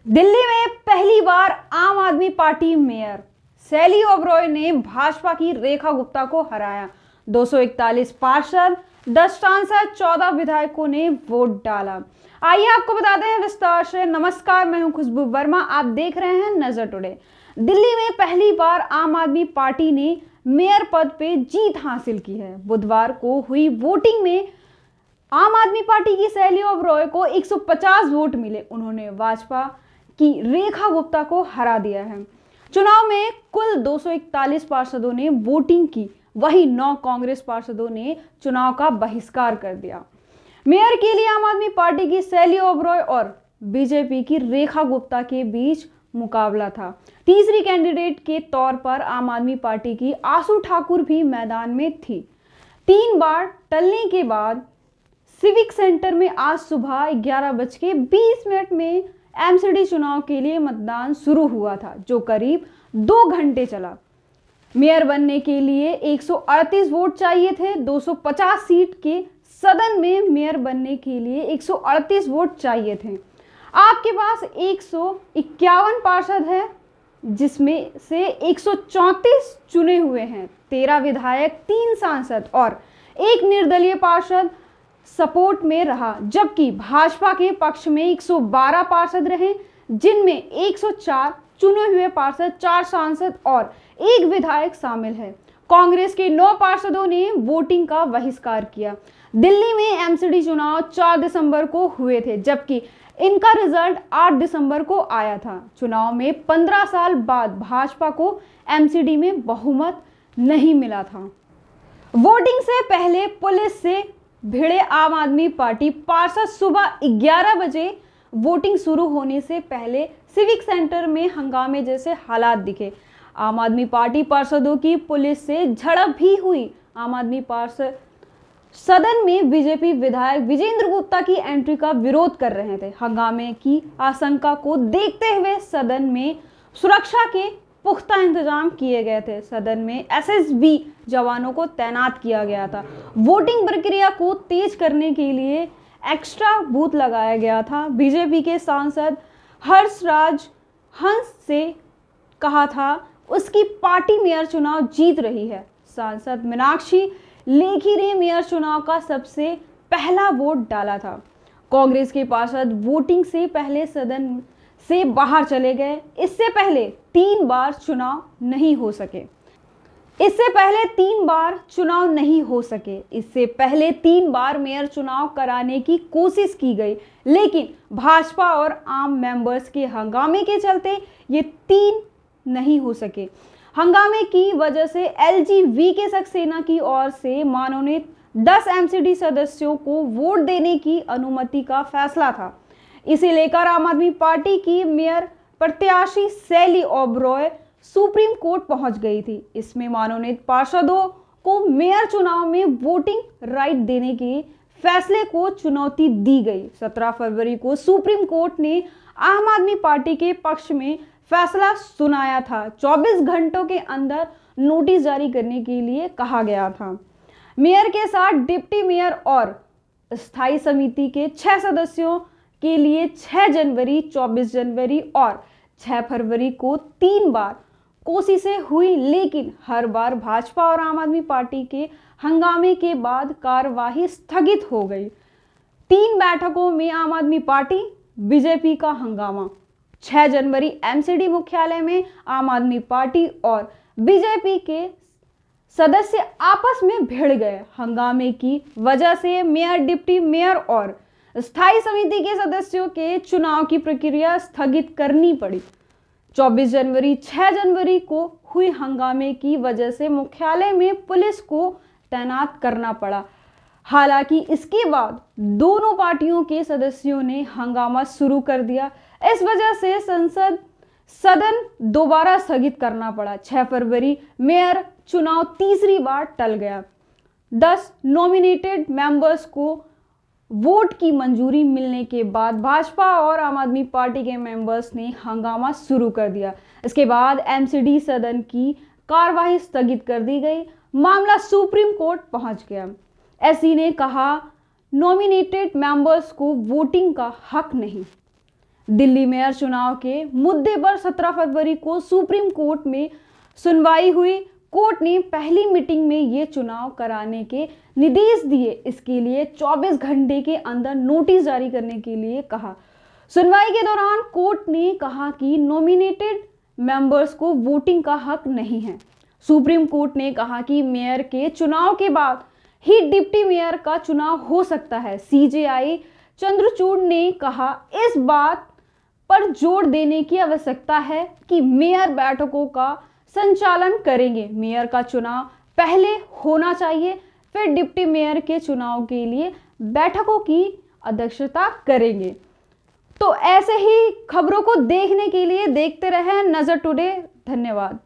दिल्ली में पहली बार आम आदमी पार्टी मेयर शैली ओबरॉय ने भाजपा की रेखा गुप्ता को हराया। 241 पार्षद, 10 सांसद, 14 विधायकों ने वोट डाला। आइए आपको बताते हैं विस्तार से। नमस्कार, मैं हूं खुशबू वर्मा, आप देख रहे हैं नजर टुडे। दिल्ली में पहली बार आम आदमी पार्टी ने मेयर पद पे जीत हासिल की है। बुधवार को हुई वोटिंग में आम आदमी पार्टी की शैली ओबरॉय को 150 वोट मिले। उन्होंने भाजपा की रेखा गुप्ता को हरा दिया है। चुनाव में कुल 241 पार्षदों ने वोटिंग की, वहीं 9 कांग्रेस पार्षदों ने चुनाव का बहिष्कार कर दिया। मेयर के लिए आम आदमी पार्टी की शैली ओबरॉय और बीजेपी की रेखा गुप्ता के बीच मुकाबला था। तीसरी कैंडिडेट के तौर पर आम आदमी पार्टी की आशु ठाकुर भी मैदान में थी। 3 बार टलने के बाद सिविक सेंटर में आज सुबह 11:20 में एमसीडी चुनाव के लिए मतदान शुरू हुआ था, जो करीब 2 घंटे चला। मेयर बनने के लिए 138 वोट चाहिए थे। 250 सीट के सदन में मेयर बनने के लिए 138 वोट चाहिए थे। आपके पास 151 पार्षद है, जिसमें से 134 चुने हुए हैं। 13 विधायक, 3 सांसद और 1 निर्दलीय पार्षद सपोर्ट में रहा, जबकि भाजपा के पक्ष में 112 पार्षद रहे, जिनमें 104 चुने हुए पार्षद, 4 सांसद और 1 विधायक शामिल है। कांग्रेस के 9 पार्षदों ने वोटिंग का बहिष्कार किया। दिल्ली में एमसीडी चुनाव 4 दिसंबर को हुए थे, जबकि इनका रिजल्ट 8 दिसंबर को आया था। चुनाव में 15 साल बाद भाजपा को एमसीडी में बहुमत नहीं मिला था। वोटिंग से पहले पुलिस से भिड़े आम आदमी पार्टी पार्षद सुबह 11 बजे वोटिंग शुरू होने से पहले सिविक सेंटर में हंगामे जैसे हालात दिखे। आम आदमी पार्टी पार्षदों की पुलिस से झड़प भी हुई। आम आदमी पार्षद सदन में बीजेपी विधायक विजेंद्र गुप्ता की एंट्री का विरोध कर रहे थे। हंगामे की आशंका को देखते हुए सदन में सुरक्षा के पुख्ता इंतजाम किए गए थे। सदन में एसएसबी जवानों को तैनात किया गया था। वोटिंग प्रक्रिया को तेज करने के लिए एक्स्ट्रा बूथ लगाया गया था। बीजेपी के सांसद हर्षराज हंस से कहा था उसकी पार्टी मेयर चुनाव जीत रही है। सांसद मीनाक्षी लेखी ने मेयर चुनाव का सबसे पहला वोट डाला था। कांग्रेस के पार्षद वोटिंग से पहले सदन से बाहर चले गए। इससे पहले 3 बार चुनाव नहीं हो सके। इससे पहले 3 बार मेयर चुनाव कराने की कोशिश की गई, लेकिन भाजपा और आम मेंबर्स के हंगामे के चलते ये 3 नहीं हो सके। हंगामे की वजह से एलजीवी के सक्सेना की ओर से मनोनीत 10 एमसीडी सदस्यों को वोट देने की अनुमति का फैसला था। इसे लेकर आम आदमी पार्टी की मेयर प्रत्याशी शैली ओबरॉय सुप्रीम कोर्ट पहुंच गई थी। इसमें मनोनीत पार्षदों को मेयर चुनाव में वोटिंग राइट देने के फैसले को चुनौती दी गई। 17 फरवरी को सुप्रीम कोर्ट ने आम आदमी पार्टी के पक्ष में फैसला सुनाया था। 24 घंटों के अंदर नोटिस जारी करने के लिए कहा गया था। मेयर के साथ डिप्टी मेयर और स्थायी समिति के 6 सदस्यों के लिए 6 जनवरी, 24 जनवरी और 6 फरवरी को 3 बार कोशिशें हुई, लेकिन हर बार भाजपा और आम आदमी पार्टी के हंगामे के बाद कार्यवाही स्थगित हो गई। 3 बैठकों में आम आदमी पार्टी बीजेपी का हंगामा। 6 जनवरी एमसीडी मुख्यालय में आम आदमी पार्टी और बीजेपी के सदस्य आपस में भिड़ गए। हंगामे की वजह से मेयर, डिप्टी मेयर और स्थायी समिति के सदस्यों के चुनाव की प्रक्रिया स्थगित करनी पड़ी। 24 जनवरी, 6 जनवरी को हुई हंगामे की वजह से मुख्यालय में पुलिस को तैनात करना पड़ा। हालांकि इसके बाद दोनों पार्टियों के सदस्यों ने हंगामा शुरू कर दिया। इस वजह से सदन दोबारा स्थगित करना पड़ा। 6 फरवरी मेयर चुनाव तीसरी बार टल गया। 10 नॉमिनेटेड मेंबर्स को वोट की मंजूरी मिलने के बाद भाजपा और आम आदमी पार्टी के मेंबर्स ने हंगामा शुरू कर दिया। इसके बाद एमसीडी सदन की कार्यवाही स्थगित कर दी गई। मामला सुप्रीम कोर्ट पहुंच गया। एससी ने कहा नॉमिनेटेड मेंबर्स को वोटिंग का हक नहीं। दिल्ली मेयर चुनाव के मुद्दे पर 17 फरवरी को सुप्रीम कोर्ट में सुनवाई हुई। कोर्ट ने पहली मीटिंग में ये चुनाव कराने के निर्देश दिए। इसके लिए 24 घंटे के अंदर नोटिस जारी करने के लिए कहा। सुनवाई के दौरान कोर्ट ने कहा कि नॉमिनेटेड मेंबर्स को वोटिंग का हक नहीं है। सुप्रीम कोर्ट ने कहा कि मेयर के चुनाव के बाद ही डिप्टी मेयर का चुनाव हो सकता है। सीजेआई चंद्रचूड़ ने कहा, इस बात पर जोर देने की आवश्यकता है कि मेयर बैठकों का संचालन करेंगे। मेयर का चुनाव पहले होना चाहिए, फिर डिप्टी मेयर के चुनाव के लिए बैठकों की अध्यक्षता करेंगे। तो ऐसे ही खबरों को देखने के लिए देखते रहें नजर टुडे। धन्यवाद।